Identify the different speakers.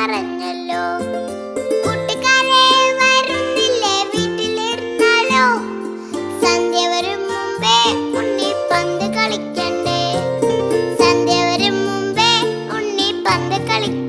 Speaker 1: പറഞ്ഞല്ലോ. കൂട്ടുകാരെ വരുന്നില്ലേ വീട്ടിലിരുന്നാലോ? സന്ധ്യ വരും മുമ്പേ ഉണ്ണി പന്ത് കളിക്കണ്ടേ? സന്ധ്യ വരും മുമ്പേ ഉണ്ണി പന്ത് കളിക്കണ്ടേ?